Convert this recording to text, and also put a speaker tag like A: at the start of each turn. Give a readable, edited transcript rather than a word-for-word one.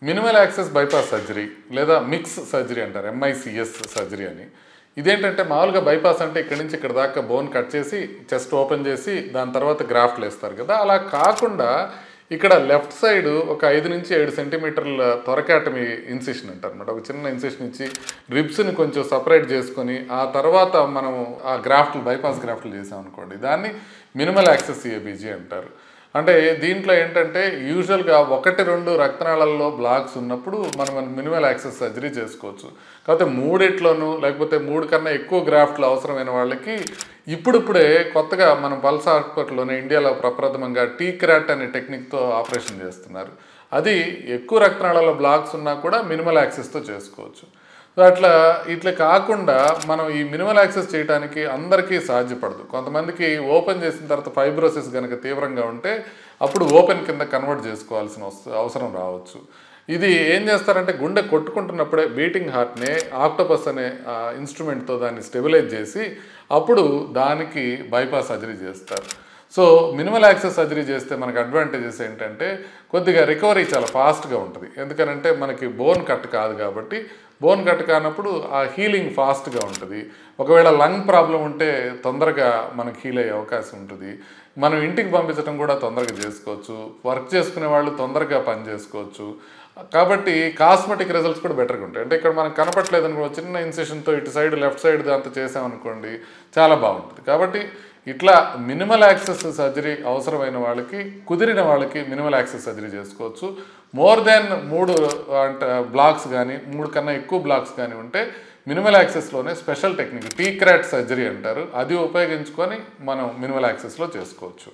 A: Minimal access bypass surgery లేదా mix surgery అంటారు, MICS surgery అని. ఇదేంటంటే మామూలుగా బైపాస్ అంటే ఇక్కడి నుంచి ఇక్కడ దాకా బోన్ కట్ చేసి చెస్ట్ ఓపెన్ చేసి దాని తర్వాత గ్రాఫ్ట్లు వేస్తారు కదా. అలా కాకుండా ఇక్కడ లెఫ్ట్ సైడ్ ఒక 5 నుంచి 7 సెంటీమీటర్ల థొరకాటమీ ఇన్సిషన్ అంటారు అనమాట. ఒక చిన్న ఇన్సిషన్ ఇచ్చి రిబ్స్ని కొంచెం సపరేట్ చేసుకొని ఆ తర్వాత మనం ఆ గ్రాఫ్ట్లు బైపాస్ గ్రాఫ్ట్లు చేసాం అనుకోండి, దాన్ని మినిమల్ యాక్సెస్ CABG అంటారు. అంటే దీంట్లో ఏంటంటే యూజువల్గా 1-2 రక్తనాళాల్లో బ్లాక్స్ ఉన్నప్పుడు మనం మినిమల్ యాక్సెస్ సర్జరీ చేసుకోవచ్చు. కాకపోతే 3 లేకపోతే 3 కన్నా ఎక్కువ గ్రాఫ్ట్లు అవసరమైన వాళ్ళకి ఇప్పుడిప్పుడే కొత్తగా మనం పల్స్ హాస్పిటల్లోనే ఇండియాలో ప్రప్రథమంగా TCRAT అనే టెక్నిక్తో ఆపరేషన్ చేస్తున్నారు. అది ఎక్కువ రక్తనాళాల బ్లాక్స్ ఉన్నా కూడా మినిమల్ యాక్సెస్తో చేసుకోవచ్చు. సో ఇట్లా కాకుండా మనం ఈ మినిమల్ యాక్సెస్ చేయడానికి అందరికీ సాధ్యపడదు. కొంతమందికి ఓపెన్ చేసిన తర్వాత ఫైబ్రోసిస్ కనుక తీవ్రంగా ఉంటే అప్పుడు ఓపెన్ కింద కన్వర్ట్ చేసుకోవాల్సిన అవసరం రావచ్చు. ఇది ఏం చేస్తారంటే గుండె కొట్టుకుంటున్నప్పుడే బీటింగ్ హార్ట్ని ఆక్టోపస్ అనే ఇన్స్ట్రుమెంట్తో దాన్ని స్టెబిలైజ్ చేసి అప్పుడు దానికి బైపాస్ సర్జరీ చేస్తారు. సో మినిమల్ యాక్సెస్ సర్జరీ చేస్తే మనకు అడ్వాంటేజెస్ ఏంటంటే కొద్దిగా రికవరీ చాలా ఫాస్ట్గా ఉంటుంది. ఎందుకనంటే మనకి బోన్ కట్ కాదు కాబట్టి, బోన్ కట్ కానప్పుడు ఆ హీలింగ్ ఫాస్ట్గా ఉంటుంది. ఒకవేళ లంగ్ ప్రాబ్లం ఉంటే తొందరగా మనకి హీల్ అయ్యే అవకాశం ఉంటుంది. మనం ఇంటికి పంపించడం కూడా తొందరగా చేసుకోవచ్చు. వర్క్ చేసుకునే వాళ్ళు తొందరగా పని చేసుకోవచ్చు. కాబట్టి కాస్మెటిక్ రిజల్ట్స్ కూడా బెటర్గా ఉంటాయి. అంటే ఇక్కడ మనకు కనపట్లేదు అనుకో, చిన్న ఇన్సెషన్తో ఇటు సైడ్ లెఫ్ట్ సైడ్ అంతా చేసామనుకోండి, చాలా బాగుంటుంది. కాబట్టి ఇట్లా మినిమల్ యాక్సెస్ సర్జరీ అవసరమైన వాళ్ళకి, కుదిరిన వాళ్ళకి మినిమల్ యాక్సెస్ సర్జరీ చేసుకోవచ్చు. మోర్ దెన్ 3 బ్లాక్స్ కానీ 3 కన్నా ఎక్కువ బ్లాక్స్ కానీ ఉంటే మినిమల్ యాక్సెస్లోనే స్పెషల్ టెక్నిక్ TCRAT సర్జరీ అంటారు, అది ఉపయోగించుకొని మనం మినిమల్ యాక్సెస్లో చేసుకోవచ్చు.